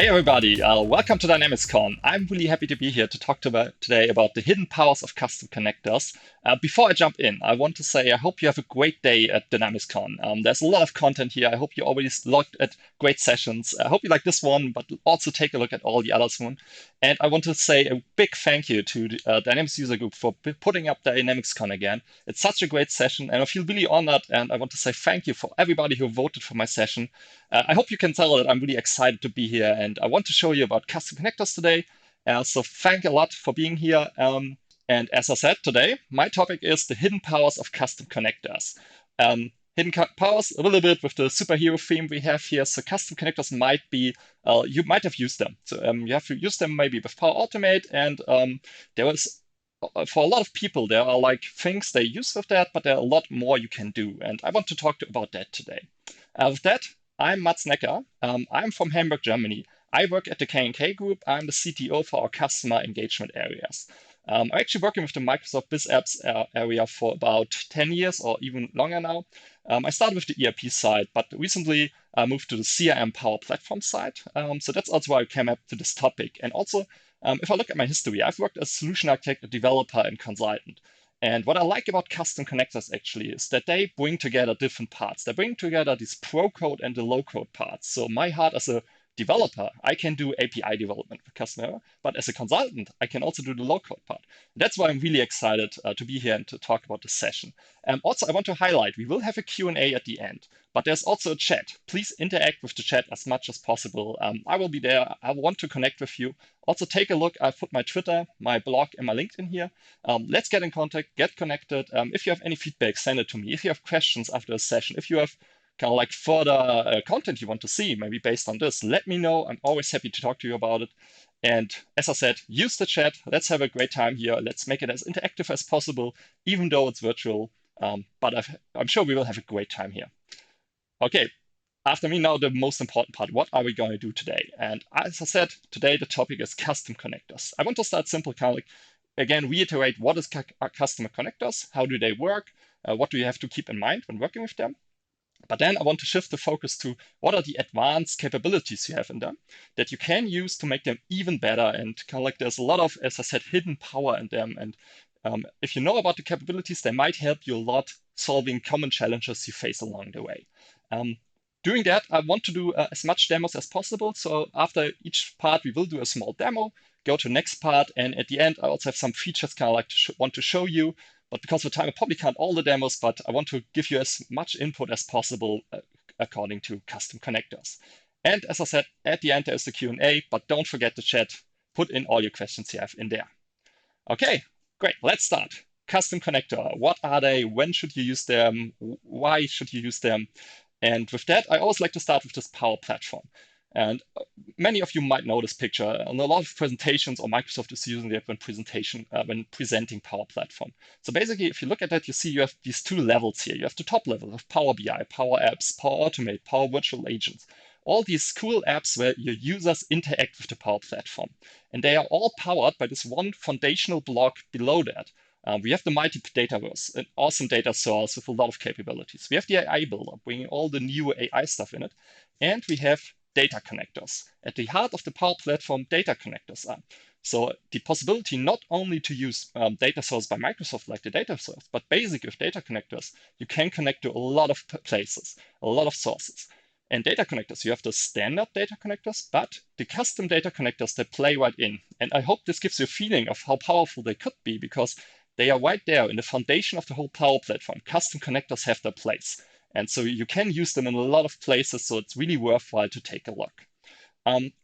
Hey everybody, welcome to DynamicsCon. I'm really happy to be here to talk today about the hidden powers of custom connectors. Before I jump in, I want to say I hope you have a great day at DynamicsCon. There's a lot of content here. I hope you already looked at great sessions. I hope you like this one, but also take a look at all the others one. And I want to say a big thank you to the Dynamics user group for putting up DynamicsCon again. It's such a great session, and I feel really honored, and I want to say thank you for everybody who voted for my session. I hope you can tell that I'm really excited to be here, and I want to show you about custom connectors today. So thank you a lot for being here. And as I said today, my topic is the hidden powers of custom connectors. Hidden powers a little bit with the superhero theme we have here. So custom connectors might be, you might have used them. So you have to use them maybe with Power Automate, and there is for a lot of people, there are like things they use with that, but there are a lot more you can do. And I want to talk about that today. With that, I'm Mats Necker. I'm from Hamburg, Germany. I work at the K&K Group. I'm the CTO for our customer engagement areas. I'm actually working with the Microsoft Biz Apps area for about 10 years or even longer now. I started with the ERP side, but recently I moved to the CRM Power Platform side. So that's also why I came up to this topic. And also, if I look at my history, I've worked as a solution architect, a developer, and consultant. And what I like about custom connectors actually is that they bring together different parts. They bring together these pro code and the low code parts. So my heart as a developer, I can do API development for customer, but as a consultant, I can also do the low code part. That's why I'm really excited to be here and to talk about this session. Also, I want to highlight, we will have a Q&A at the end, but there's also a chat. Please interact with the chat as much as possible. I will be there. I want to connect with you. Also, take a look. I've put my Twitter, my blog, and my LinkedIn here. Let's get in contact, get connected. If you have any feedback, send it to me. If you have questions after a session, if you have kind of like further content you want to see, maybe based on this, let me know. I'm always happy to talk to you about it. And as I said, use the chat. Let's have a great time here. Let's make it as interactive as possible, even though it's virtual. But I'm sure we will have a great time here. Okay, after me now, the most important part. What are we going to do today? And as I said, today the topic is custom connectors. I want to start simple, kind of like, again, reiterate what is customer connectors, how do they work, what do you have to keep in mind when working with them. But then I want to shift the focus to what are the advanced capabilities you have in them that you can use to make them even better. And kind of like there's a lot of, as I said, hidden power in them. And if you know about the capabilities, they might help you a lot solving common challenges you face along the way. Doing that, I want to do as much demos as possible. So after each part, we will do a small demo, go to the next part. And at the end, I also have some features kind of like want to show you. But because of time, I probably can't all the demos, but I want to give you as much input as possible according to custom connectors. And as I said, at the end, there's the Q&A, but don't forget the chat. Put in all your questions you have in there. Okay, great. Let's start. Custom connector. What are they? When should you use them? Why should you use them? And with that, I always like to start with this Power Platform. And many of you might know this picture. On a lot of presentations, or Microsoft is using it when presenting Power Platform. So basically, if you look at that, you see you have these two levels here. You have the top level of Power BI, Power Apps, Power Automate, Power Virtual Agents. All these cool apps where your users interact with the Power Platform. And they are all powered by this one foundational block below that. We have the multi-dataverse, an awesome data source with a lot of capabilities. We have the AI builder, bringing all the new AI stuff in it. And we have data connectors. At the heart of the Power Platform, data connectors are. So the possibility not only to use data source by Microsoft like the data source, but basically with data connectors, you can connect to a lot of places, a lot of sources. And data connectors, you have the standard data connectors, but the custom data connectors that play right in. And I hope this gives you a feeling of how powerful they could be, because they are right there in the foundation of the whole Power Platform. Custom connectors have their place. And so you can use them in a lot of places, so it's really worthwhile to take a look.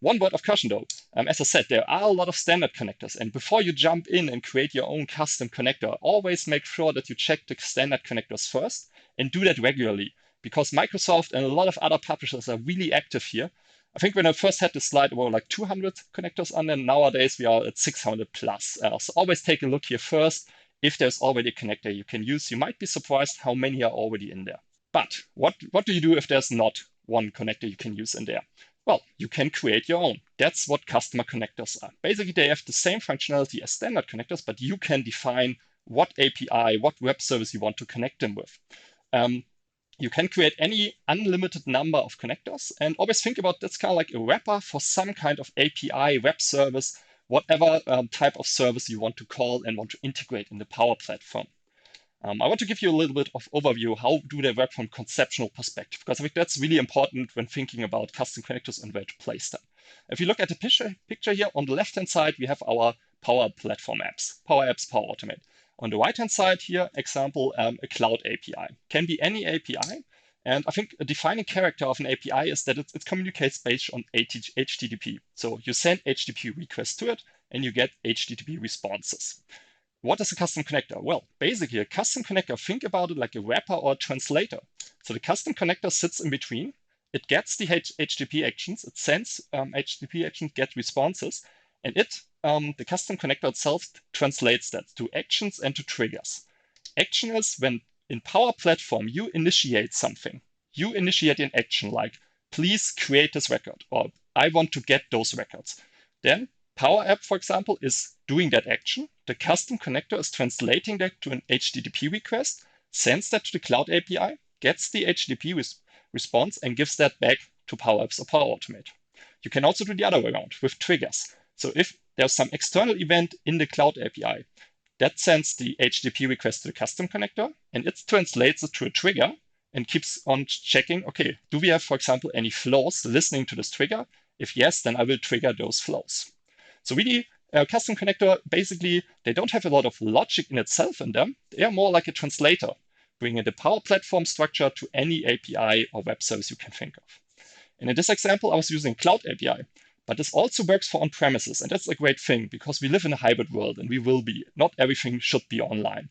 One word of caution though, as I said, there are a lot of standard connectors, and before you jump in and create your own custom connector, always make sure that you check the standard connectors first and do that regularly, because Microsoft and a lot of other publishers are really active here. I think when I first had this slide, there were like 200 connectors on them. Nowadays, we are at 600 plus. So always take a look here first. If there's already a connector you can use, you might be surprised how many are already in there. But what do you do if there's not one connector you can use in there? Well, you can create your own. That's what customer connectors are. Basically, they have the same functionality as standard connectors, but you can define what API, what web service you want to connect them with. You can create any unlimited number of connectors, and always think about that's kind of like a wrapper for some kind of API, web service, whatever type of service you want to call and want to integrate in the Power Platform. I want to give you a little bit of overview. How do they work from a conceptual perspective? Because I think that's really important when thinking about custom connectors and where to place them. If you look at the picture here, on the left-hand side, we have our Power Platform apps, Power Apps, Power Automate. On the right-hand side here, example, a cloud API. Can be any API. And I think a defining character of an API is that it communicates based on HTTP. So you send HTTP requests to it, and you get HTTP responses. What is a custom connector? Well, basically a custom connector, think about it like a wrapper or a translator. So the custom connector sits in between. It gets the HTTP actions, it sends HTTP actions, gets responses, and the custom connector itself translates that to actions and to triggers. Action is when in Power Platform you initiate something. You initiate an action like, please create this record, or I want to get those records. Then Power App, for example, is doing that action. The custom connector is translating that to an HTTP request, sends that to the Cloud API, gets the HTTP response, and gives that back to Power Apps or Power Automate. You can also do the other way around with triggers. So if there's some external event in the Cloud API, that sends the HTTP request to the custom connector, and it translates it to a trigger and keeps on checking, okay, do we have, for example, any flows listening to this trigger? If yes, then I will trigger those flows. So really, custom connector, basically, they don't have a lot of logic in itself in them. They are more like a translator, bringing the Power Platform structure to any API or web service you can think of. And in this example, I was using Cloud API, but this also works for on-premises. And that's a great thing because we live in a hybrid world and we will be. Not everything should be online.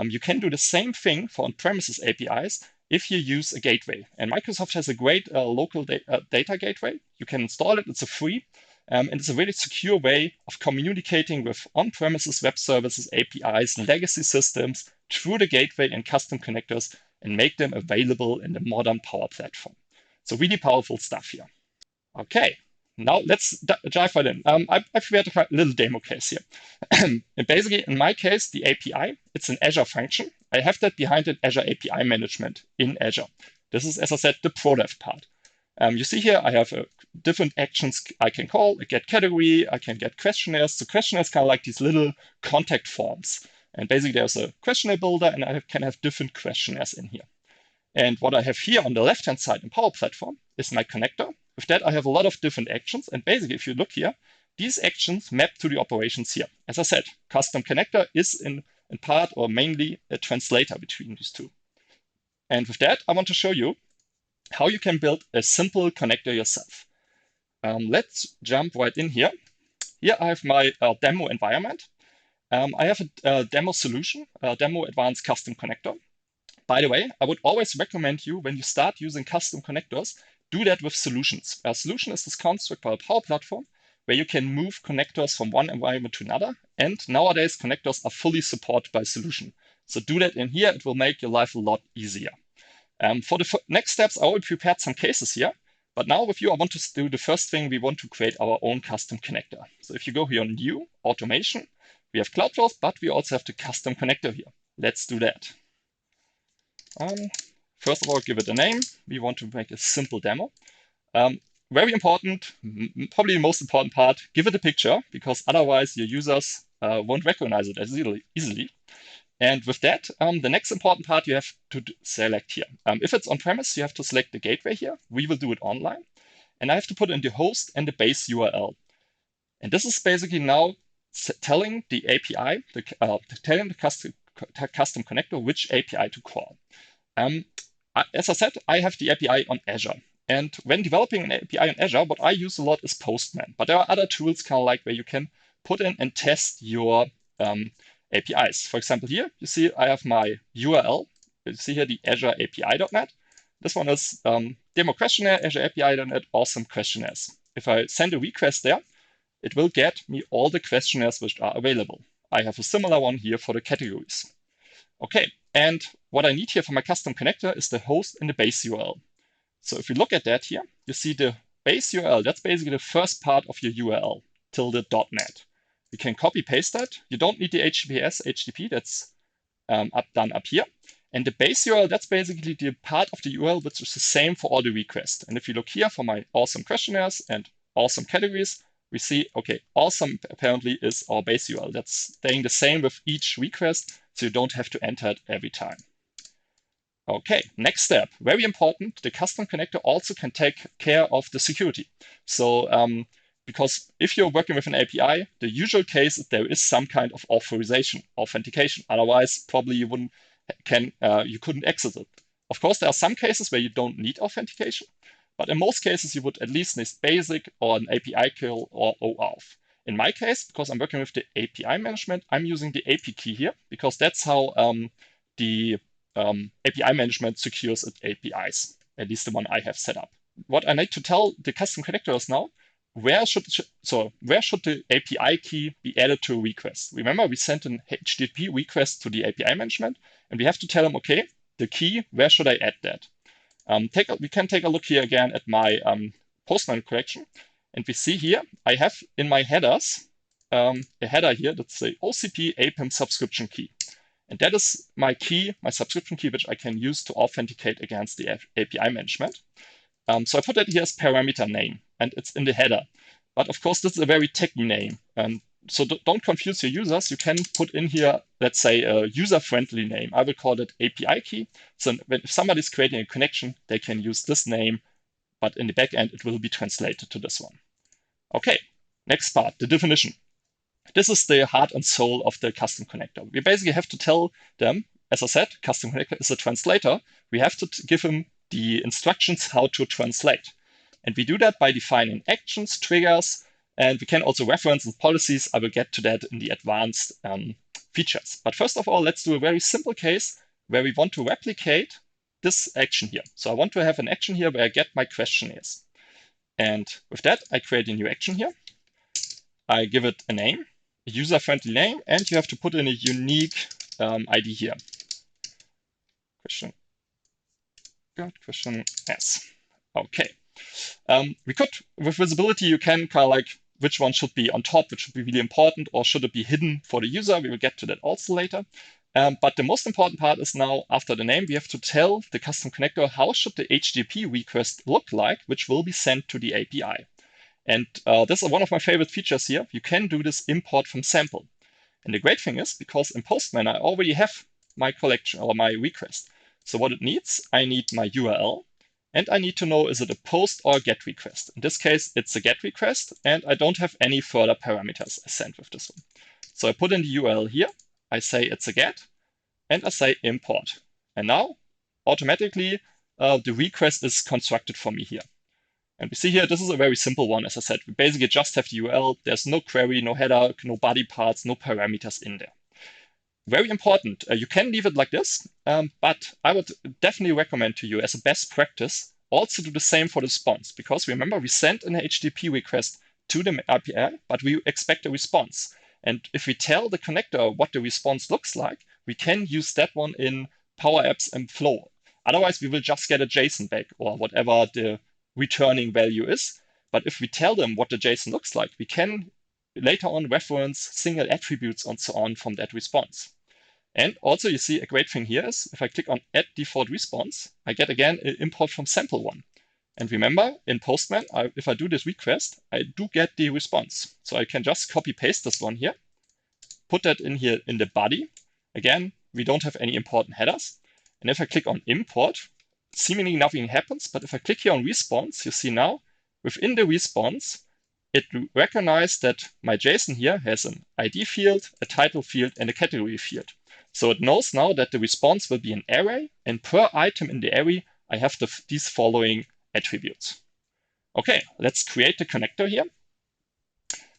You can do the same thing for on-premises APIs if you use a gateway. And Microsoft has a great local data gateway. You can install it. It's a free. And it's a really secure way of communicating with on-premises web services, APIs, and legacy systems through the gateway and custom connectors and make them available in the modern Power Platform. So really powerful stuff here. Okay, now let's dive right in. I prepared a little demo case here. And basically, in my case, the API, it's an Azure function. I have that behind it, Azure API Management in Azure. This is, as I said, the product part. You see here, I have different actions I can call. I get category, I can get questionnaires. So questionnaires kind of like these little contact forms. And basically, there's a questionnaire builder, and I can have different questionnaires in here. And what I have here on the left-hand side in Power Platform is my connector. With that, I have a lot of different actions. And basically, if you look here, these actions map to the operations here. As I said, custom connector is in part or mainly a translator between these two. And with that, I want to show you how you can build a simple connector yourself. Let's jump right in here. Here I have my demo environment. I have a demo solution, a demo advanced custom connector. By the way, I would always recommend you, when you start using custom connectors, do that with solutions. A solution is this construct by a Power Platform where you can move connectors from one environment to another. And nowadays, connectors are fully supported by solution. So do that in here. It will make your life a lot easier. For the next steps, I already prepared some cases here. But now with you, I want to do the first thing. We want to create our own custom connector. So if you go here on New, Automation, we have Cloud Flows, but we also have the custom connector here. Let's do that. First of all, give it a name. We want to make a simple demo. Very important, probably the most important part, give it a picture, because otherwise your users won't recognize it as easily. And with that, the next important part you have to select here. If it's on-premise, you have to select the gateway here. We will do it online. And I have to put in the host and the base URL. And this is basically now telling the API, telling the custom connector which API to call. As I said, I have the API on Azure. And when developing an API on Azure, what I use a lot is Postman. But there are other tools kind of like where you can put in and test your APIs. For example, here you see I have my URL. You see here the Azure API.net. This one is demo questionnaire, Azure API.net, awesome questionnaires. If I send a request there, it will get me all the questionnaires which are available. I have a similar one here for the categories. Okay, and what I need here for my custom connector is the host and the base URL. So if you look at that here, you see the base URL. That's basically the first part of your URL, tilde.net. You can copy paste that. You don't need the HTTPS, HTTP. That's done up here. And the base URL, that's basically the part of the URL which is the same for all the requests. And if you look here for my awesome questionnaires and awesome categories, we see, okay, awesome apparently is our base URL. That's staying the same with each request, so you don't have to enter it every time. Okay, next step, very important, the custom connector also can take care of the security. So because if you're working with an API, the usual case is there is some kind of authentication. Otherwise, probably you couldn't access it. Of course, there are some cases where you don't need authentication, but in most cases, you would at least need basic or an API key or OAuth. In my case, because I'm working with the API management, I'm using the AP key here because that's how the API management secures its APIs, at least the one I have set up. What I need to tell the custom connectors now, where should the API key be added to a request? Remember, we sent an HTTP request to the API management, and we have to tell them, okay, the key, where should I add that? We can take a look here again at my Postman collection, and we see here I have in my headers a header here that's the OCP APIM subscription key. And that is my key, my subscription key, which I can use to authenticate against the API management. So I put that here as parameter name, and it's in the header. But of course, this is a very techy name. So don't confuse your users. You can put in here, let's say, a user-friendly name. I will call it API key. So if somebody's creating a connection, they can use this name, but in the backend, it will be translated to this one. Okay, next part, the definition. This is the heart and soul of the custom connector. We basically have to tell them, as I said, custom connector is a translator. We have to give them the instructions how to translate. And we do that by defining actions, triggers, and we can also reference the policies. I will get to that in the advanced features. But first of all, let's do a very simple case where we want to replicate this action here. So I want to have an action here where I get my questionnaires. And with that, I create a new action here. I give it a name, a user-friendly name, and you have to put in a unique ID here. Question S. Okay. We could, with visibility, you can kind of like which one should be on top, which should be really important, or should it be hidden for the user? We will get to that also later. But the most important part is now, after the name, we have to tell the custom connector how should the HTTP request look like, which will be sent to the API. And this is one of my favorite features here. You can do this import from sample. And the great thing is, because in Postman, I already have my collection or my request. So what it needs, I need my URL, and I need to know, is it a post or a GET request? In this case, it's a GET request, and I don't have any further parameters sent with this one. So I put in the URL here, I say it's a GET, and I say import. And now, automatically, the request is constructed for me here. And we see here, this is a very simple one. As I said, we basically just have the URL. There's no query, no header, no body parts, no parameters in there. Very important. You can leave it like this, but I would definitely recommend to you as a best practice also do the same for the response, because remember, we sent an HTTP request to the API, but we expect a response. And if we tell the connector what the response looks like, we can use that one in Power Apps and Flow. Otherwise, we will just get a JSON back or whatever the returning value is. But if we tell them what the JSON looks like, we can later on reference single attributes and so on from that response. And also you see a great thing here is if I click on add default response, I get again an import from sample one. And remember in Postman, if I do this request, I do get the response. So I can just copy paste this one here, put that in here in the body. Again, we don't have any important headers. And if I click on import, seemingly nothing happens. But if I click here on response, you see now within the response, it recognizes that my JSON here has an ID field, a title field, and a category field. So it knows now that the response will be an array, and per item in the array, I have these following attributes. Okay, let's create the connector here.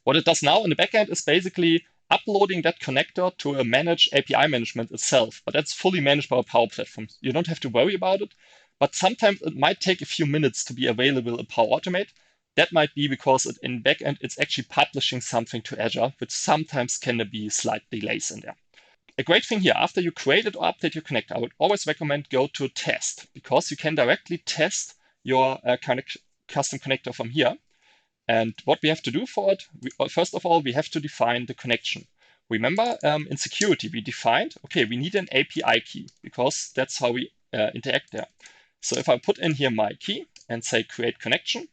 What it does now in the backend is basically uploading that connector to a managed API management itself, but that's fully managed by a Power Platform. You don't have to worry about it, but sometimes it might take a few minutes to be available in Power Automate. That might be because in backend, it's actually publishing something to Azure, which sometimes can be slight delays in there. A great thing here, after you create it or update your connector, I would always recommend go to test, because you can directly test your custom connector from here. And what we have to do for it, first of all, we have to define the connection. remember in security, we defined, okay, we need an API key because that's how we interact there. So if I put in here my key and say create connection,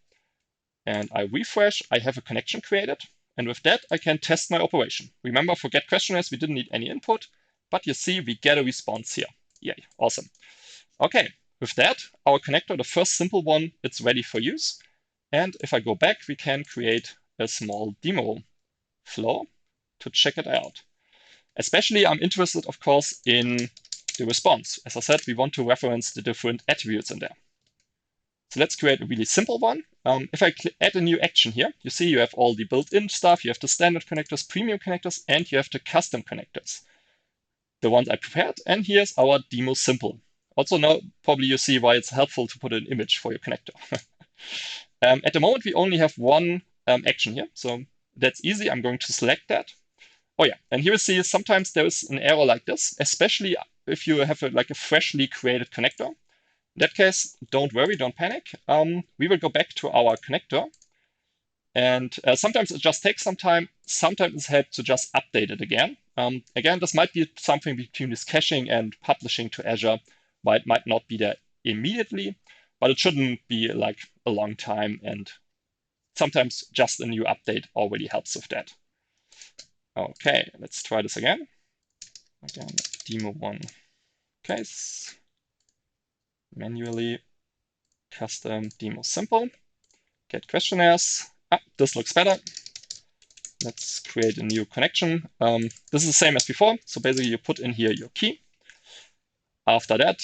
and I refresh, I have a connection created. And with that, I can test my operation. Remember, for get questionnaires, we didn't need any input, but you see we get a response here. Yay, awesome. Okay, with that, our connector, the first simple one, it's ready for use. And if I go back, we can create a small demo flow to check it out. Especially, I'm interested, of course, in the response. As I said, we want to reference the different attributes in there. So let's create a really simple one. If I add a new action here, you see you have all the built-in stuff, you have the standard connectors, premium connectors, and you have the custom connectors. The ones I prepared, and here's our demo simple. Also now, probably you see why it's helpful to put an image for your connector. At the moment, we only have one action here, so that's easy. I'm going to select that. Oh yeah, and here you see sometimes there is an error like this, especially if you have like a freshly created connector. In that case, don't worry, don't panic. We will go back to our connector. And sometimes it just takes some time. Sometimes it's helpful to just update it again. Again, this might be something between this caching and publishing to Azure, why it might not be there immediately, but it shouldn't be like a long time. And sometimes just a new update already helps with that. Okay, let's try this again. Again, demo one case. Manually custom demo simple. Get questionnaires. This looks better. Let's create a new connection. This is the same as before. So basically you put in here your key. After that,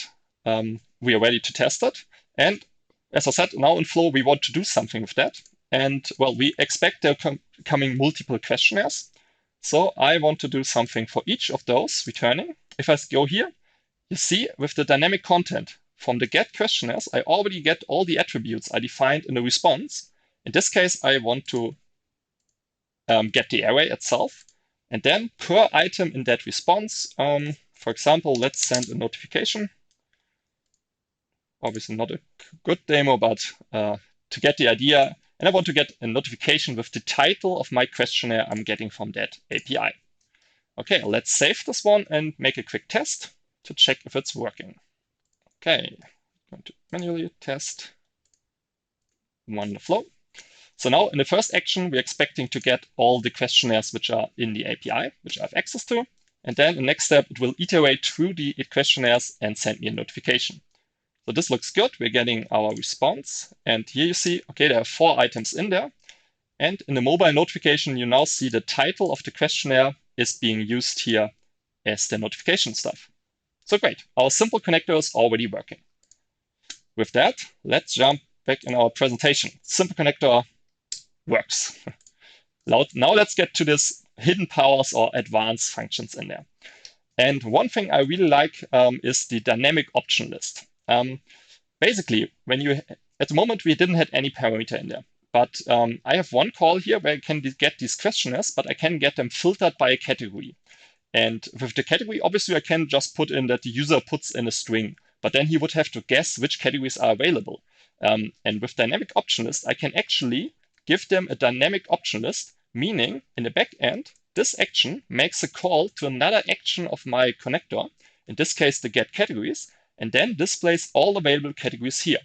we are ready to test it. And as I said, now in Flow, we want to do something with that. And well, we expect there coming multiple questionnaires. So I want to do something for each of those returning. If I go here, you see with the dynamic content from the get questionnaires, I already get all the attributes I defined in the response. In this case, I want to get the array itself. And then per item in that response, for example, let's send a notification. Obviously not a good demo, but to get the idea. And I want to get a notification with the title of my questionnaire I'm getting from that API. Okay, let's save this one and make a quick test to check if it's working. Okay, I'm going to manually test run the flow. So now in the first action, we're expecting to get all the questionnaires which are in the API, which I have access to. And then the next step, it will iterate through the questionnaires and send me a notification. So this looks good. We're getting our response. And here you see, okay, there are 4 items in there. And in the mobile notification, you now see the title of the questionnaire is being used here as the notification stuff. So great, our simple connector is already working. With that, let's jump back in our presentation. Simple connector works. Now let's get to this hidden powers or advanced functions in there. And one thing I really like is the dynamic option list. Basically, at the moment, we didn't have any parameter in there. But I have one call here where I can get these questionnaires, but I can get them filtered by a category. And with the category, obviously, I can just put in that the user puts in a string, but then he would have to guess which categories are available. And with dynamic option list, I can actually give them a dynamic option list, meaning in the back end, this action makes a call to another action of my connector, in this case, the get categories, and then displays all available categories here.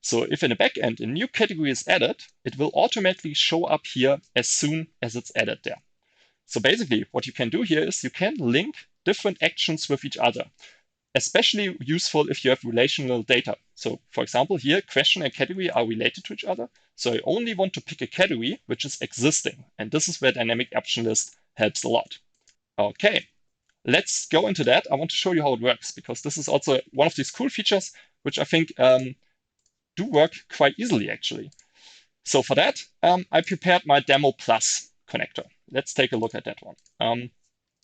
So if in the back end a new category is added, it will automatically show up here as soon as it's added there. So basically, what you can do here is you can link different actions with each other, especially useful if you have relational data. So for example, here, question and category are related to each other. So I only want to pick a category which is existing. And this is where dynamic option list helps a lot. Okay, let's go into that. I want to show you how it works, because this is also one of these cool features, which I think do work quite easily, actually. So for that, I prepared my demo plus connector. Let's take a look at that one.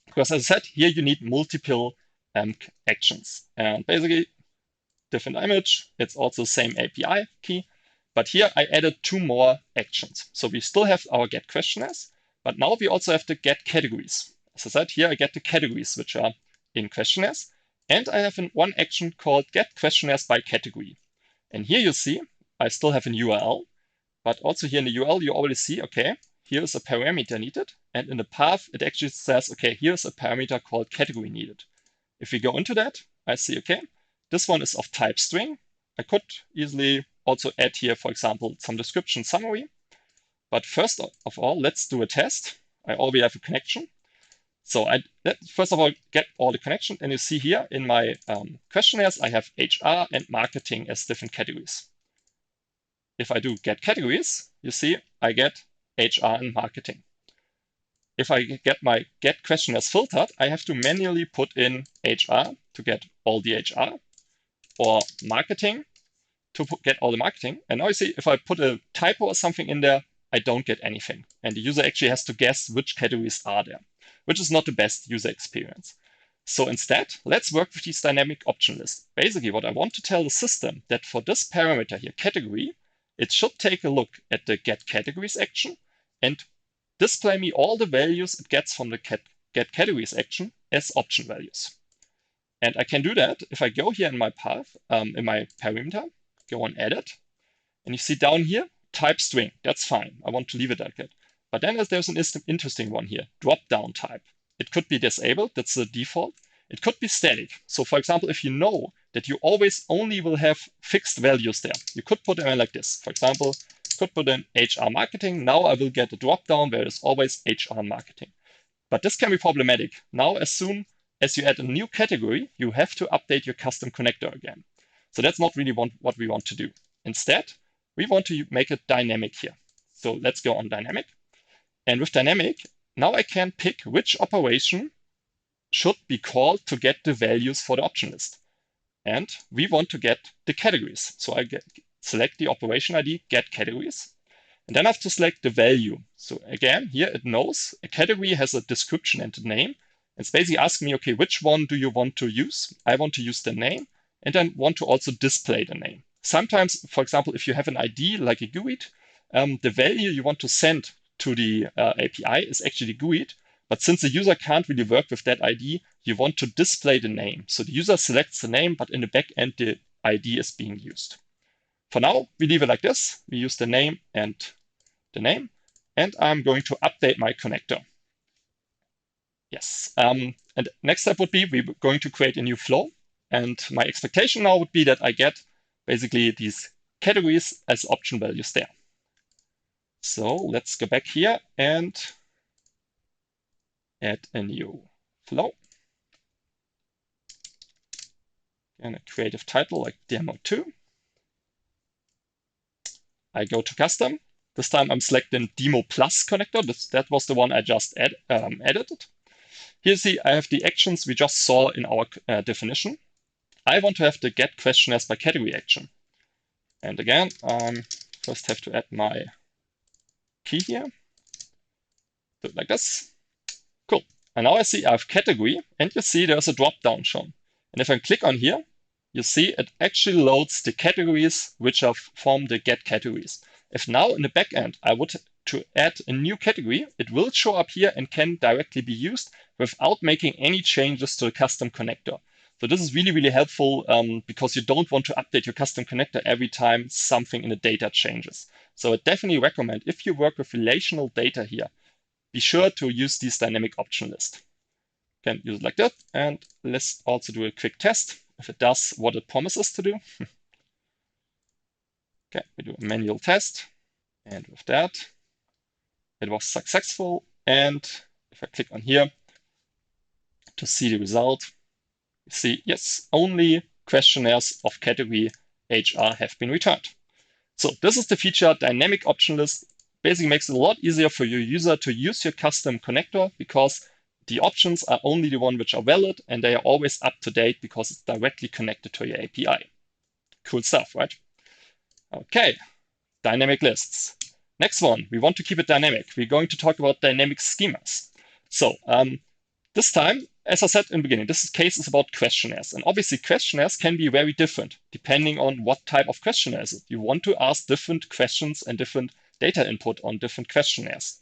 Because as I said, here you need multiple actions. And basically, different image. It's also the same API key. But here I added 2 more actions. So we still have our get questionnaires, but now we also have the get categories. As I said, here I get the categories which are in questionnaires. And I have one action called get questionnaires by category. And here you see, I still have an URL. But also here in the URL, you already see, okay, here's a parameter needed. And in the path, it actually says, okay, here's a parameter called category needed. If we go into that, I see, okay, this one is of type string. I could easily also add here, for example, some description summary. But first of all, let's do a test. I already have a connection. So first of all, get all the connection. And you see here in my questionnaires, I have HR and marketing as different categories. If I do get categories, you see I get HR and marketing. If I get my get questionnaires filtered, I have to manually put in HR to get all the HR or marketing to get all the marketing. And now you see if I put a typo or something in there, I don't get anything. And the user actually has to guess which categories are there, which is not the best user experience. So instead, let's work with these dynamic option lists. Basically, what I want to tell the system that for this parameter here, category, it should take a look at the get categories action and display me all the values it gets from the get categories action as option values. And I can do that if I go here in my path, in my parameter, go on edit, and you see down here, type string. That's fine. I want to leave it like that. But then there's an interesting one here, drop down type. It could be disabled. That's the default. It could be static. So for example, if you know that you always only will have fixed values there, you could put them in like this. For example, could put in HR marketing. Now I will get a drop down where there's always HR marketing. But this can be problematic. Now, as soon as you add a new category, you have to update your custom connector again. So that's not really what we want to do. Instead, we want to make it dynamic here. So let's go on dynamic. And with dynamic, now I can pick which operation should be called to get the values for the option list. And we want to get the categories. So I select the operation ID, get categories. And then I have to select the value. So again, here it knows a category has a description and a name. It's basically asking me, okay, which one do you want to use? I want to use the name and then want to also display the name. Sometimes, for example, if you have an ID like a GUID, the value you want to send to the API is actually GUID. But since the user can't really work with that ID, you want to display the name. So the user selects the name, but in the back end, the ID is being used. For now, we leave it like this. We use the name and the name, and I'm going to update my connector. Yes, and next step would be we're going to create a new flow. And my expectation now would be that I get basically these categories as option values there. So let's go back here and add a new flow. And a creative title like demo 2. I go to custom. This time I'm selecting demo plus connector. That was the one I just edited. Here you see I have the actions we just saw in our definition. I want to have the get questionnaires by category action. And again, first have to add my key here. Do it like this. Cool. And now I see I have category, and you see there's a drop down shown. And if I click on here, you see it actually loads the categories which are from the get categories. If now in the backend I would to add a new category, it will show up here and can directly be used without making any changes to the custom connector. So this is really, really helpful because you don't want to update your custom connector every time something in the data changes. So I definitely recommend if you work with relational data here, be sure to use these dynamic option lists. You can use it like that. And let's also do a quick test if it does what it promises to do. Okay, we do a manual test. And with that, it was successful. And if I click on here to see the result, you see, yes, only questionnaires of category HR have been returned. So this is the feature dynamic option list. Basically makes it a lot easier for your user to use your custom connector because the options are only the ones which are valid and they are always up to date because it's directly connected to your API. Cool stuff, right? Okay, dynamic lists. Next one, we want to keep it dynamic. We're going to talk about dynamic schemas. So this time, as I said in the beginning, this case is about questionnaires. And obviously questionnaires can be very different depending on what type of questionnaire is it. You want to ask different questions and different data input on different questionnaires.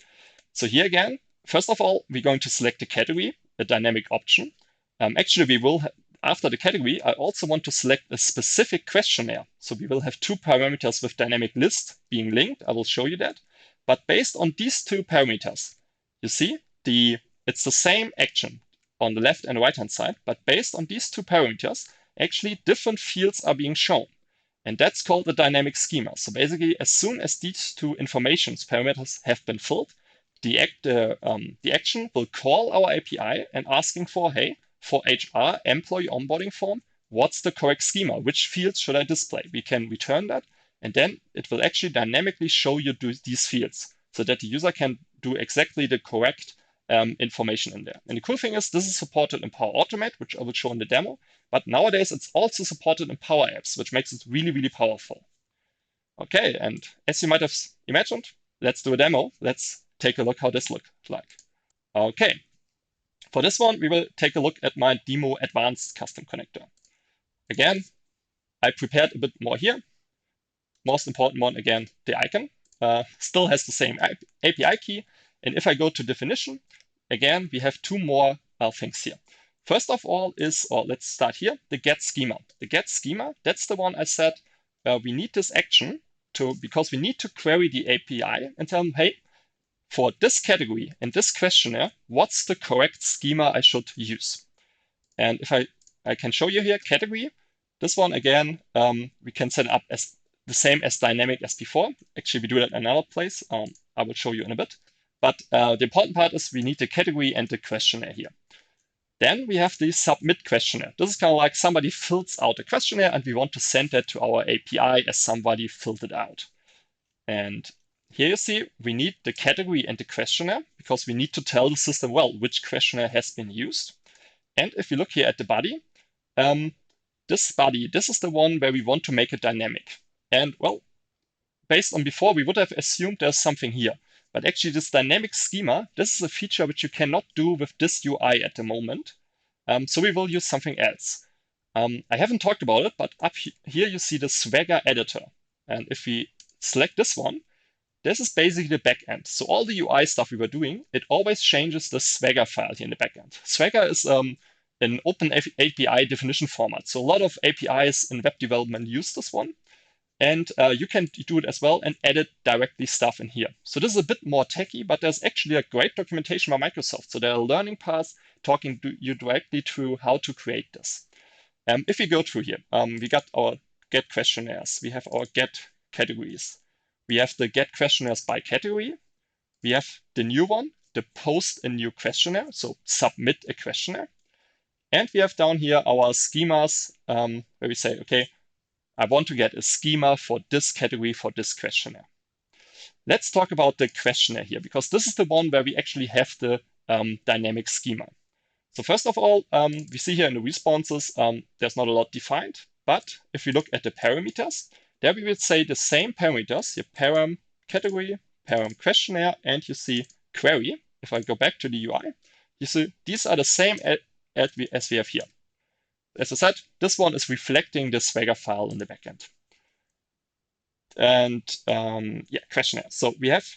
So here again, first of all, we're going to select a category, a dynamic option. Actually, we will, after the category, I also want to select a specific questionnaire. So we will have two parameters with dynamic list being linked. I will show you that. but based on these two parameters. You see, it's the same action on the left and right hand side, but based on these two parameters, actually different fields are being shown. And that's called the dynamic schema. So basically, as soon as these two informations parameters have been filled, the action will call our API and asking for, hey, for HR employee onboarding form, what's the correct schema? Which fields should I display? We can return that, and then it will actually dynamically show you these fields so that the user can do exactly the correct information in there. And the cool thing is this is supported in Power Automate, which I will show in the demo. But nowadays it's also supported in Power Apps, which makes it really, really powerful. Okay, and as you might have imagined, let's do a demo. Let's take a look how this looks like. Okay, for this one, we will take a look at my demo advanced custom connector. Again, I prepared a bit more here. Most important one, again, the icon. Still has the same API key. And if I go to definition, again, we have two more things here. First of all let's start here, the get schema. The get schema, that's the one I said we need this action because we need to query the API and tell them, hey, for this category and this questionnaire, what's the correct schema I should use? And if I can show you here, category, this one again, we can set it up as the same as dynamic as before. Actually, we do that in another place. I will show you in a bit. But the important part is we need the category and the questionnaire here. Then we have the submit questionnaire. This is kind of like somebody fills out a questionnaire and we want to send that to our API as somebody filled it out. And here you see we need the category and the questionnaire because we need to tell the system, well, which questionnaire has been used. And if you look here at the body, this is the one where we want to make it dynamic. And well, based on before, we would have assumed there's something here. But actually, this dynamic schema, this is a feature which you cannot do with this UI at the moment. So we will use something else. I haven't talked about it, but up here you see the Swagger editor. And if we select this one, this is basically the backend. So all the UI stuff we were doing, it always changes the Swagger file here in the backend. Swagger is an open API definition format. So a lot of APIs in web development use this one. And you can do it as well and edit directly stuff in here. So this is a bit more techy, but there's actually a great documentation by Microsoft. So there are learning paths talking to you directly through how to create this. If we go through here, we got our get questionnaires. We have our get categories. We have the get questionnaires by category. We have the new one, the post a new questionnaire, so submit a questionnaire. And we have down here our schemas where we say, okay, I want to get a schema for this category for this questionnaire. Let's talk about the questionnaire here, because this is the one where we actually have the dynamic schema. So first of all, we see here in the responses, there's not a lot defined. But if we look at the parameters, there we would say the same parameters, here param category, param questionnaire, and you see query. If I go back to the UI, you see these are the same as we have here. As I said, this one is reflecting the Swagger file in the backend. And yeah, questionnaire. So we have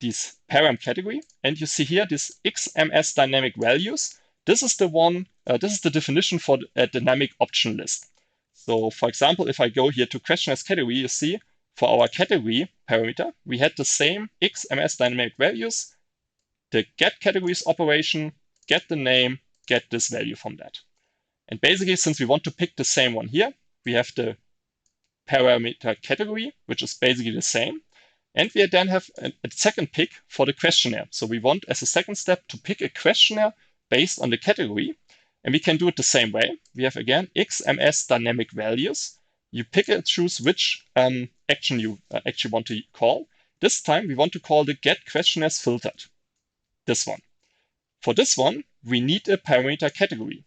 this param category, and you see here this XMS dynamic values. This is the one, this is the definition for a dynamic option list. So for example, if I go here to questionnaires category, you see for our category parameter, we had the same XMS dynamic values, the get categories operation, get the name, get this value from that. And basically, since we want to pick the same one here, we have the parameter category, which is basically the same. And we then have a second pick for the questionnaire. So we want, as a second step, to pick a questionnaire based on the category. And we can do it the same way. We have, again, XMS dynamic values. You pick and choose which action you actually want to call. This time, we want to call the get questionnaires filtered. This one. For this one, we need a parameter category.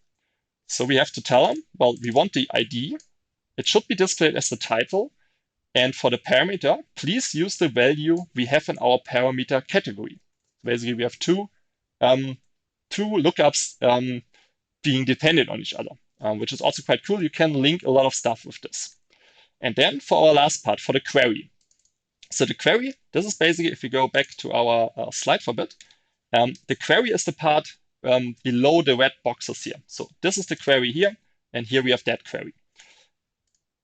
So we have to tell them, well, we want the ID. It should be displayed as the title. And for the parameter, please use the value we have in our parameter category. Basically, we have two lookups being dependent on each other, which is also quite cool. You can link a lot of stuff with this. And then for our last part, for the query. So the query, this is basically, if we go back to our slide for a bit, the query is the part below the red boxes here. So this is the query here, and here we have that query.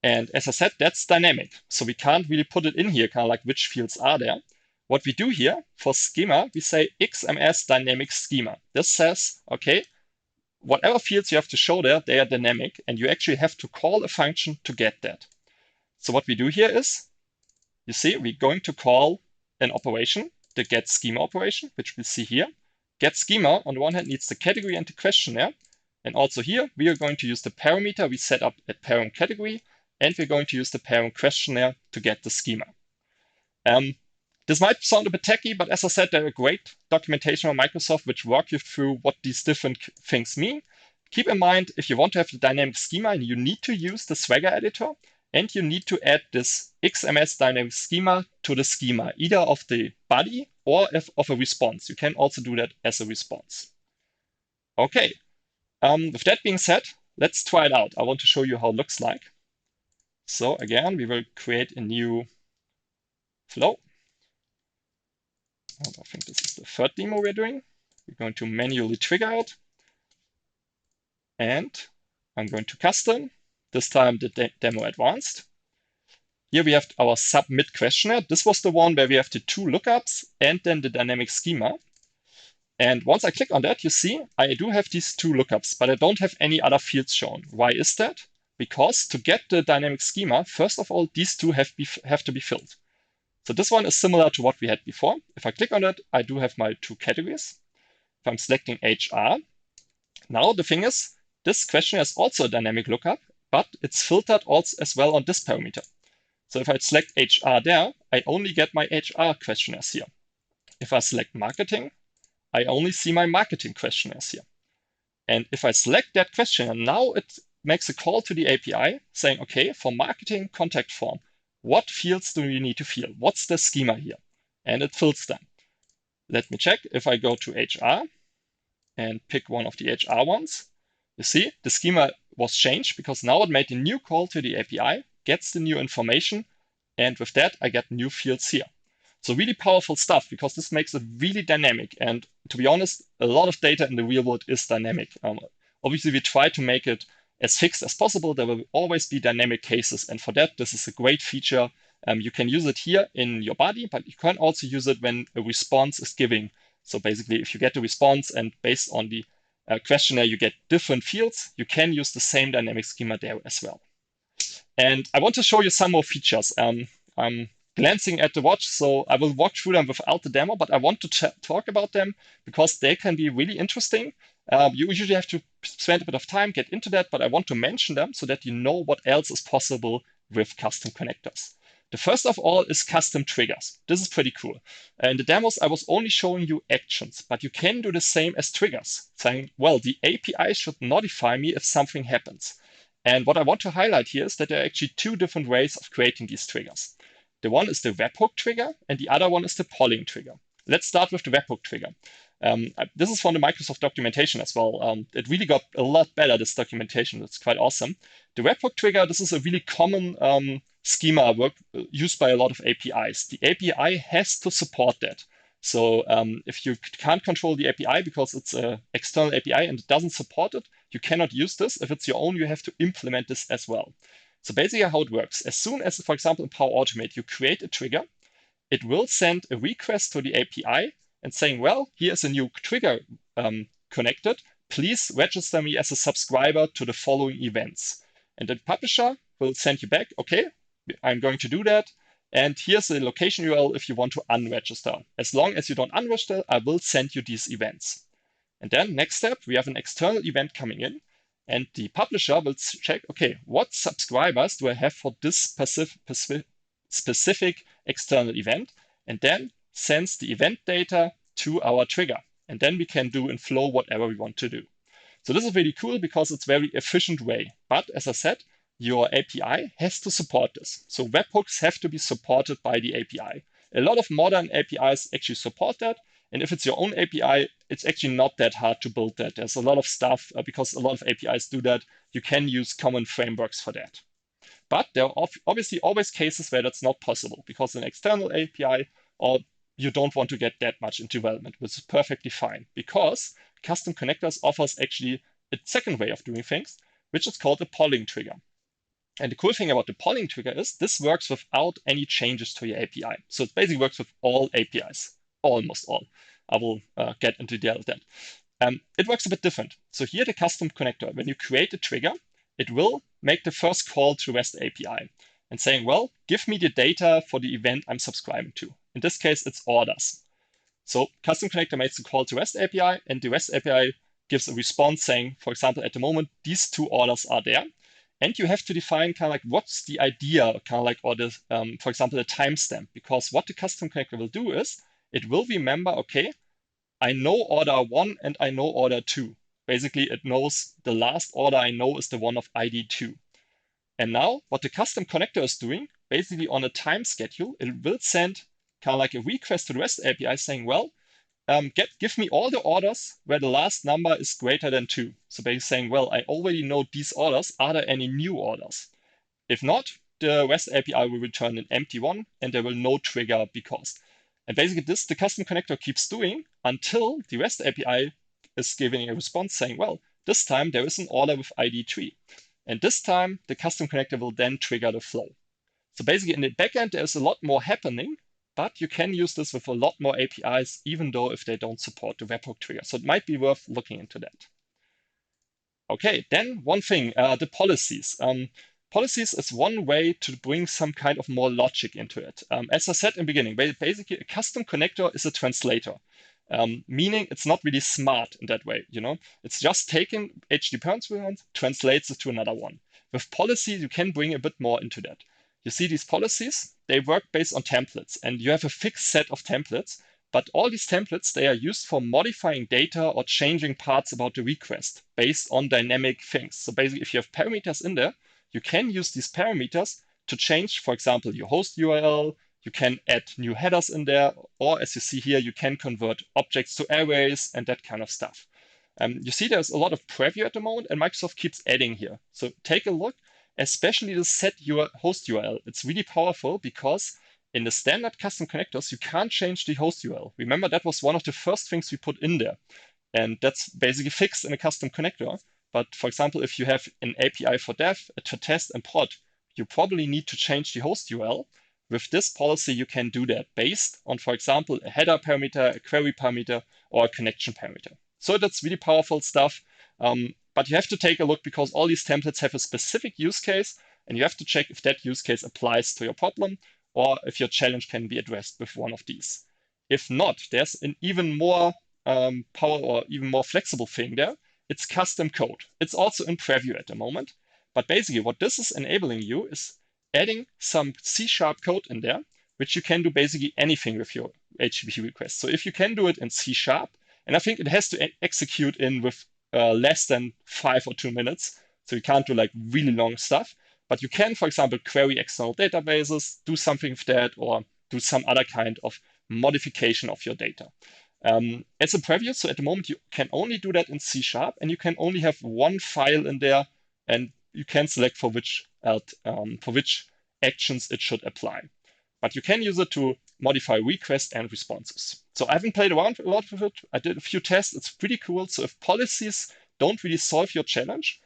And as I said, that's dynamic. So we can't really put it in here, kind of like which fields are there. what we do here for schema, we say XMS dynamic schema. This says, okay, whatever fields you have to show there, they are dynamic, and you actually have to call a function to get that. So what we do here is, you see, we're going to call an operation, the get schema operation, which we see here. Get schema, on the one hand, needs the category and the questionnaire. And also here, we are going to use the parameter we set up at parent category, and we're going to use the parent questionnaire to get the schema. This might sound a bit tacky, but as I said, there are great documentation on Microsoft which walk you through what these different things mean. Keep in mind, if you want to have the dynamic schema, you need to use the Swagger editor, and you need to add this XMS dynamic schema to the schema, either of the body or of a response. You can also do that as a response. Okay, with that being said, let's try it out. I want to show you how it looks like. So again, we will create a new flow. And I think this is the third demo we're doing. We're going to manually trigger it. And I'm going to custom, this time the demo advanced. Here we have our submit questionnaire. This was the one where we have the two lookups and then the dynamic schema. And once I click on that, you see I do have these two lookups, but I don't have any other fields shown. Why is that? Because to get the dynamic schema, first of all, these two have to be filled. So this one is similar to what we had before. If I click on it, I do have my two categories. If I'm selecting HR, now the thing is, this questionnaire is also a dynamic lookup, but it's filtered also as well on this parameter. So if I select HR there, I only get my HR questionnaires here. If I select marketing, I only see my marketing questionnaires here. And if I select that questionnaire, now it makes a call to the API saying, okay, for marketing contact form, what fields do you need to fill? What's the schema here? And it fills them. Let me check. If I go to HR and pick one of the HR ones, you see the schema was changed because now it made a new call to the API, gets the new information, and with that, I get new fields here. So really powerful stuff because this makes it really dynamic. And to be honest, a lot of data in the real world is dynamic. Obviously, we try to make it as fixed as possible. There will always be dynamic cases. And for that, this is a great feature. You can use it here in your body, but you can also use it when a response is giving. So basically, if you get a response and based on the questionnaire, you get different fields, you can use the same dynamic schema there as well. And I want to show you some more features. I'm glancing at the watch, so I will walk through them without the demo, but I want to talk about them because they can be really interesting. You usually have to spend a bit of time, get into that, but I want to mention them so that you know what else is possible with custom connectors. The first of all is custom triggers. This is pretty cool. In the demos, I was only showing you actions, but you can do the same as triggers, saying, well, the API should notify me if something happens. And what I want to highlight here is that there are actually two different ways of creating these triggers. The one is the webhook trigger, and the other one is the polling trigger. Let's start with the webhook trigger. This is from the Microsoft documentation as well. It really got a lot better, this documentation. It's quite awesome. The webhook trigger, this is a really common schema used by a lot of APIs. The API has to support that. So if you can't control the API because it's an external API and it doesn't support it, you cannot use this. If it's your own, you have to implement this as well. So basically how it works, as soon as, for example, in Power Automate, you create a trigger, it will send a request to the API and saying, well, here's a new trigger connected. Please register me as a subscriber to the following events. And the publisher will send you back, okay, I'm going to do that. And here's the location URL if you want to unregister. As long as you don't unregister, I will send you these events. And then next step, we have an external event coming in. And the publisher will check, okay, what subscribers do I have for this specific external event? And then sends the event data to our trigger. And then we can do in flow whatever we want to do. So this is really cool because it's a very efficient way. But as I said, your API has to support this. So webhooks have to be supported by the API. A lot of modern APIs actually support that. And if it's your own API, it's actually not that hard to build that. There's a lot of stuff because a lot of APIs do that. You can use common frameworks for that. But there are obviously always cases where that's not possible because an external API or you don't want to get that much into development, which is perfectly fine because custom connectors offers actually a second way of doing things, which is called a polling trigger. And the cool thing about the polling trigger is this works without any changes to your API. So it basically works with all APIs, almost all. I will get into detail of that. It works a bit different. So here the custom connector, when you create a trigger, it will make the first call to REST API and saying, well, give me the data for the event I'm subscribing to. In this case, it's orders. So custom connector makes a call to REST API, and the REST API gives a response saying, for example, at the moment, these 2 orders are there. And you have to define kind of like what's the idea, kind of like, or the, for example, the timestamp, because what the custom connector will do is it will remember, okay, I know order 1 and I know order 2. Basically, it knows the last order I know is the one of ID 2. And now what the custom connector is doing, basically on a time schedule, it will send kind of like a request to the REST API saying, well, give me all the orders where the last number is greater than 2. So basically saying, well, I already know these orders. Are there any new orders? If not, the REST API will return an empty one, and there will no trigger because. And basically this the custom connector keeps doing until the REST API is giving a response saying, well, this time there is an order with ID 3. And this time the custom connector will then trigger the flow. So basically in the backend, there's a lot more happening, but you can use this with a lot more APIs, even though if they don't support the webhook trigger. So it might be worth looking into that. Okay, then one thing, the policies. Policies is one way to bring some kind of more logic into it. As I said in the beginning, basically a custom connector is a translator, meaning it's not really smart in that way. It's just taking HTTP parent, translates it to another one. With policies, you can bring a bit more into that. You see these policies, they work based on templates, and you have a fixed set of templates. But all these templates, they are used for modifying data or changing parts about the request based on dynamic things. So basically, if you have parameters in there, you can use these parameters to change, for example, your host URL. You can add new headers in there, or as you see here, you can convert objects to arrays and that kind of stuff. You see there's a lot of preview at the moment, and Microsoft keeps adding here. So take a look, especially the set your host URL. It's really powerful because in the standard custom connectors, you can't change the host URL. Remember, that was one of the first things we put in there. And that's basically fixed in a custom connector. But for example, if you have an API for dev, to test and prod, you probably need to change the host URL. With this policy, you can do that based on, for example, a header parameter, a query parameter, or a connection parameter. So that's really powerful stuff. But you have to take a look because all these templates have a specific use case, and you have to check if that use case applies to your problem, or if your challenge can be addressed with one of these. If not, there's an even more power or even more flexible thing there. It's custom code. It's also in preview at the moment. But basically what this is enabling you is adding some C# code in there, which you can do basically anything with your HTTP request. So if you can do it in C#, and I think it has to execute in with less than 5 or 2 minutes, so you can't do like really long stuff. But you can, for example, query external databases, do something with that, or do some other kind of modification of your data. It's a preview, so at the moment you can only do that in C#, and you can only have one file in there, and you can select for which actions it should apply. But you can use it to modify requests and responses. So I haven't played around a lot with it. I did a few tests. It's pretty cool. So if policies don't really solve your challenge,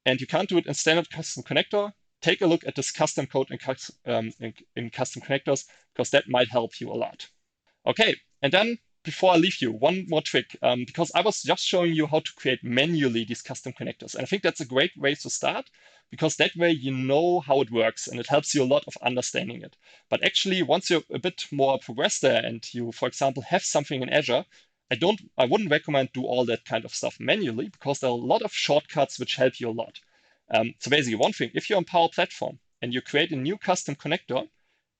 and you can't do it in standard custom connector, take a look at this custom code in custom connectors, because that might help you a lot. Okay, and then before I leave you, one more trick, because I was just showing you how to create manually these custom connectors. And I think that's a great way to start, because that way you know how it works and it helps you a lot of understanding it. But actually, once you're a bit more progressed there and you, for example, have something in Azure, I wouldn't recommend do all that kind of stuff manually, because there are a lot of shortcuts which help you a lot. So basically one thing, if you're on Power Platform and you create a new custom connector,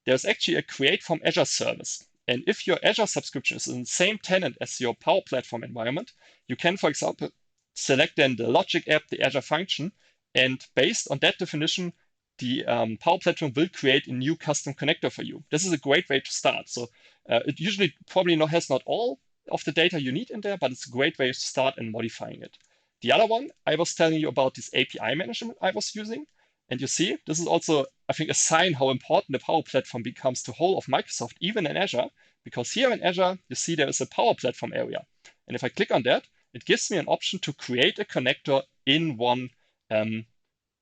there's actually a create from Azure service. And if your Azure subscription is in the same tenant as your Power Platform environment, you can, for example, select then the logic app, the Azure function, and based on that definition, the Power Platform will create a new custom connector for you. This is a great way to start. So it usually probably has not all of the data you need in there, but it's a great way to start in modifying it. The other one, I was telling you about this API management I was using. And you see, this is also, I think, a sign how important the Power Platform becomes to whole of Microsoft, even in Azure, because here in Azure, you see there is a Power Platform area. And if I click on that, it gives me an option to create a connector in one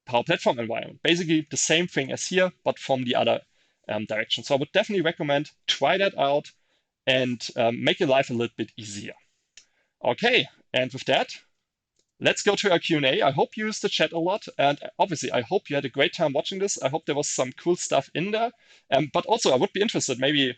Power Platform environment. Basically the same thing as here, but from the other direction. So I would definitely recommend try that out and make your life a little bit easier. Okay, and with that, let's go to our Q&A. I hope you used the chat a lot, and obviously I hope you had a great time watching this. I hope there was some cool stuff in there, but also I would be interested, maybe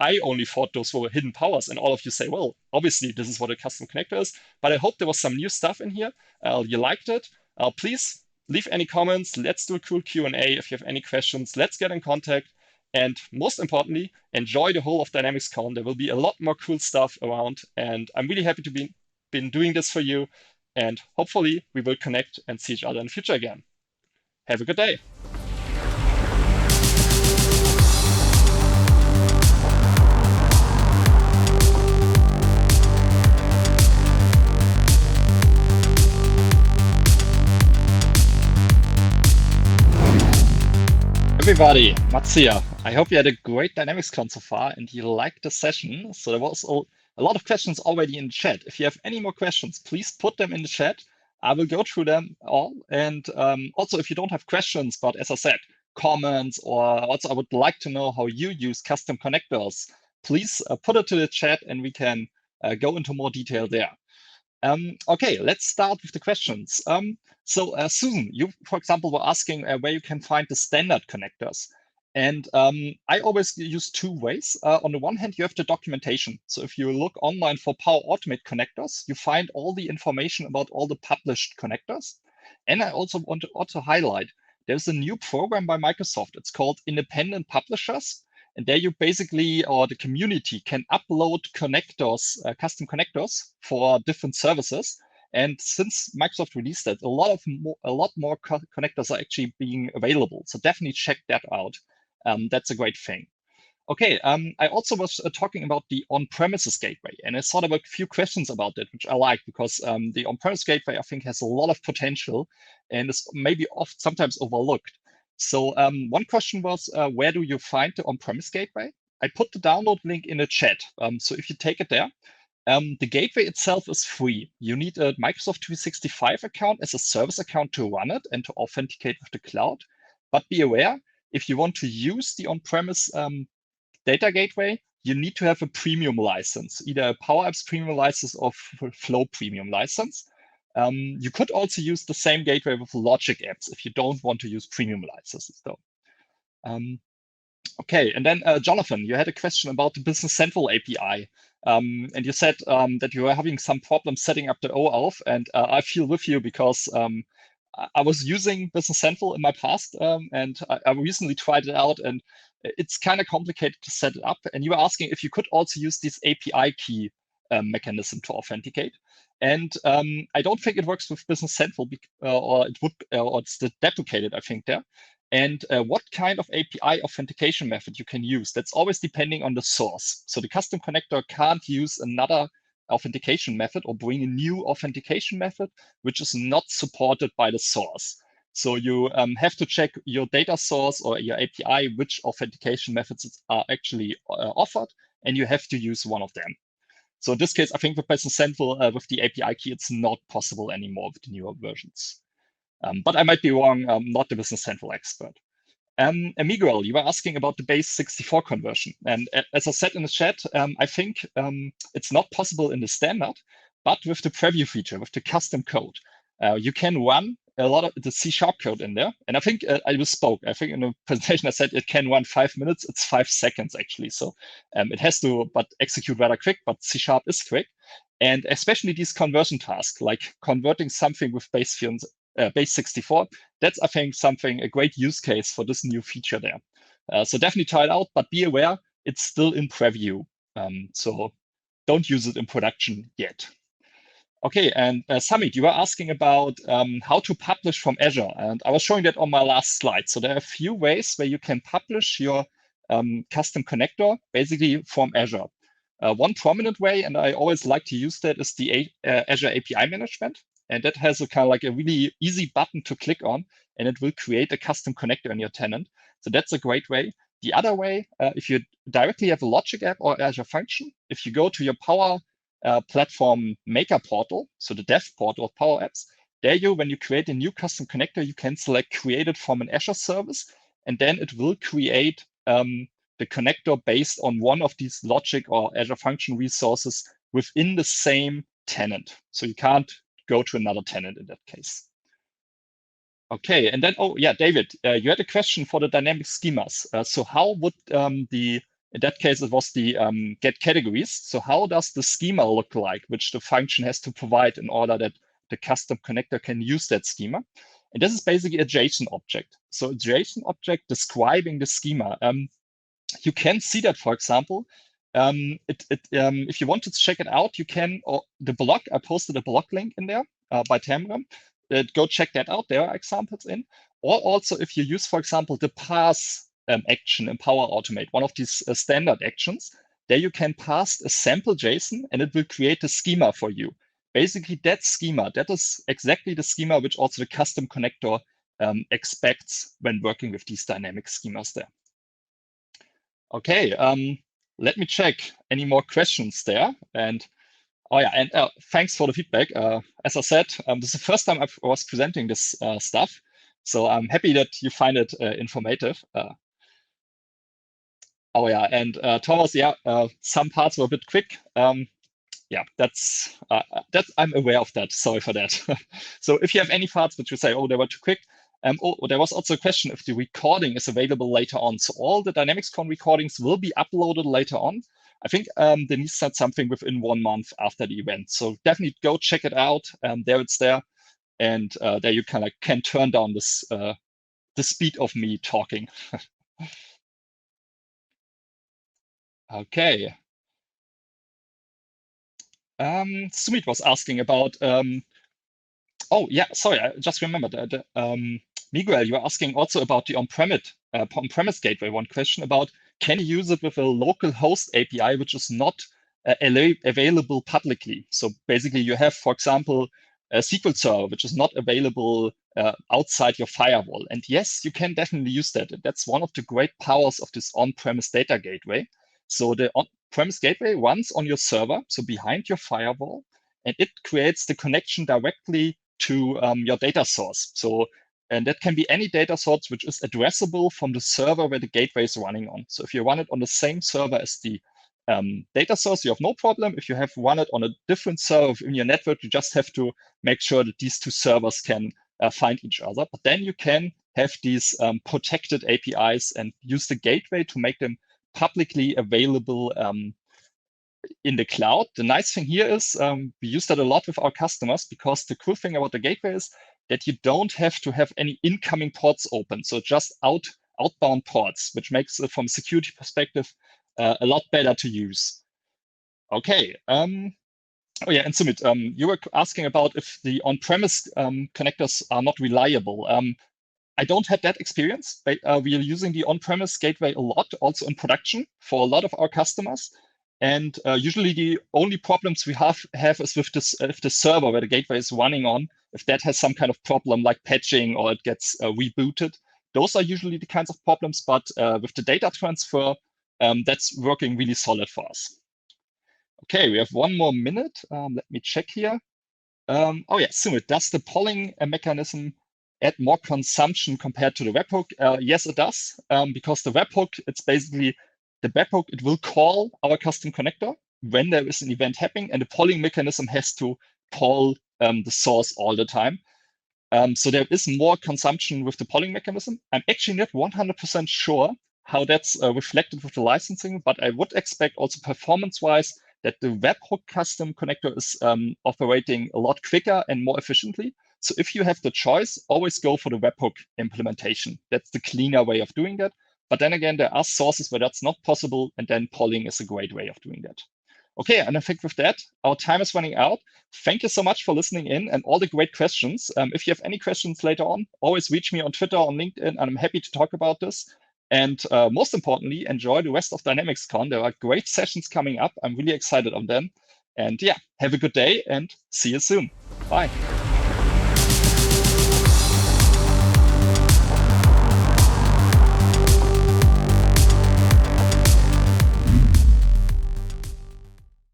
I only thought those were hidden powers, and all of you say, well, obviously this is what a custom connector is, but I hope there was some new stuff in here. You liked it. Please leave any comments. Let's do a cool Q&A. If you have any questions, let's get in contact. And most importantly, enjoy the whole of DynamicsCon. There will be a lot more cool stuff around, and I'm really happy to be been doing this for you. And hopefully we will connect and see each other in the future again. Have a good day. Everybody, Mats here. I hope you had a great DynamicsCon so far and you liked the session. So there was a lot of questions already in the chat. If you have any more questions, please put them in the chat. I will go through them all. And also, if you don't have questions, but as I said, comments, or also I would like to know how you use custom connectors, please put it to the chat and we can go into more detail there. Okay, let's start with the questions. So Susan, you, for example, were asking where you can find the standard connectors. And I always use two ways. On the one hand, you have the documentation. So if you look online for Power Automate connectors, you find all the information about all the published connectors. And I also want to highlight, there's a new program by Microsoft. It's called Independent Publishers. And there you basically, or the community can upload connectors, custom connectors for different services. And since Microsoft released that, a lot more connectors are actually being available. So definitely check that out. That's a great thing. Okay, I also was talking about the on-premises gateway, and I thought about a few questions about it, which I like because the on-premise gateway, I think, has a lot of potential and is maybe sometimes overlooked. So one question was, where do you find the on-premise gateway? I put the download link in the chat. So if you take it there, the gateway itself is free. You need a Microsoft 365 account as a service account to run it and to authenticate with the cloud. But be aware, if you want to use the on-premise data gateway, you need to have a premium license, either a Power Apps premium license or Flow premium license. You could also use the same gateway with Logic apps if you don't want to use premium licenses, though. Okay, and then Jonathan, you had a question about the Business Central API. And you said that you were having some problems setting up the OAuth, and I feel with you because I was using Business Central in my past, and I recently tried it out, and it's kind of complicated to set it up. And you were asking if you could also use this API key mechanism to authenticate. And I don't think it works with Business Central, or it would, or it's deprecated, I think, there. And what kind of API authentication method you can use, that's always depending on the source. So the custom connector can't use another authentication method or bring a new authentication method, which is not supported by the source. So you have to check your data source or your API, which authentication methods are actually offered, and you have to use one of them. So in this case, I think with Business Central, with the API key, it's not possible anymore with the newer versions. But I might be wrong, I'm not the Business Central expert. Miguel, you were asking about the base 64 conversion. And as I said in the chat, I think it's not possible in the standard, but with the preview feature, with the custom code, you can run a lot of the C# code in there. And I think I misspoke. I think in the presentation I said it can run 5 minutes. It's 5 seconds actually. So it has to but execute rather quick, but C# is quick. And especially these conversion tasks, like converting something with base 64, that's, I think, a great use case for this new feature there. So definitely try it out, but be aware, it's still in preview. So don't use it in production yet. Okay, and Samit, you were asking about how to publish from Azure, and I was showing that on my last slide. So there are a few ways where you can publish your custom connector basically from Azure. One prominent way, and I always like to use that, is the Azure API management. And that has a kind of like a really easy button to click on, and it will create a custom connector in your tenant. So that's a great way. The other way, if you directly have a Logic app or Azure function, if you go to your Power Platform Maker portal, so the dev portal of Power Apps, There when you create a new custom connector, you can select create it from an Azure service, and then it will create the connector based on one of these logic or Azure function resources within the same tenant. So you can't go to another tenant in that case. Okay, and then, oh yeah, David, you had a question for the dynamic schemas. So how would in that case, it was the get categories. So how does the schema look like, which the function has to provide in order that the custom connector can use that schema? And this is basically a JSON object. So a JSON object describing the schema. You can see that, for example, if you want to check it out, you can, or the blog, I posted a blog link in there by Tamram. Go check that out. There are examples in. Or also, if you use, for example, the pass action in Power Automate, one of these standard actions, there you can pass a sample JSON and it will create a schema for you. Basically, that schema, that is exactly the schema which also the custom connector expects when working with these dynamic schemas there. Okay, let me check any more questions there. And oh yeah, and thanks for the feedback. As I said, this is the first time I was presenting this stuff, so I'm happy that you find it informative. Oh yeah, and Thomas, yeah, some parts were a bit quick. Yeah, that's I'm aware of that. Sorry for that. So if you have any parts which you say, oh, they were too quick. There was also a question if the recording is available later on. So all the DynamicsCon recordings will be uploaded later on. I think Denise said something within 1 month after the event. So definitely go check it out. There it's there. And there you can turn down this the speed of me talking. Okay. Sumit was asking about oh yeah, sorry, I just remembered. Miguel, you were asking also about the on-premise gateway. One question about can you use it with a local host API which is not available publicly? So basically, you have, for example, a SQL server which is not available outside your firewall. And yes, you can definitely use that. That's one of the great powers of this on-premise data gateway. So the on-premise gateway runs on your server, so behind your firewall, and it creates the connection directly to your data source. So, and that can be any data source which is addressable from the server where the gateway is running on. So if you run it on the same server as the data source, you have no problem. If you have run it on a different server in your network, you just have to make sure that these two servers can find each other. But then you can have these protected APIs and use the gateway to make them publicly available in the cloud. The nice thing here is we use that a lot with our customers because the cool thing about the gateway is that you don't have to have any incoming ports open. So just outbound ports, which makes it from a security perspective a lot better to use. Okay. Oh yeah, and Sumit, you were asking about if the on-premise connectors are not reliable. I don't have that experience, but we are using the on-premise gateway a lot, also in production for a lot of our customers. And usually the only problems we have is with this, if the server where the gateway is running on, if that has some kind of problem like patching or it gets rebooted. Those are usually the kinds of problems, but with the data transfer, that's working really solid for us. Okay, we have 1 more minute. Let me check here. Oh yeah, Sumit, does the polling mechanism add more consumption compared to the webhook? Yes, it does, because the webhook, it's basically the webhook, it will call our custom connector when there is an event happening, and the polling mechanism has to poll the source all the time. So there is more consumption with the polling mechanism. I'm actually not 100% sure how that's reflected with the licensing, but I would expect also performance-wise that the webhook custom connector is operating a lot quicker and more efficiently. So if you have the choice, always go for the webhook implementation. That's the cleaner way of doing that. But then again, there are sources where that's not possible, and then polling is a great way of doing that. Okay, and I think with that, our time is running out. Thank you so much for listening in and all the great questions. If you have any questions later on, always reach me on Twitter, on LinkedIn, and I'm happy to talk about this. And most importantly, enjoy the rest of DynamicsCon. There are great sessions coming up. I'm really excited on them. And yeah, have a good day and see you soon. Bye.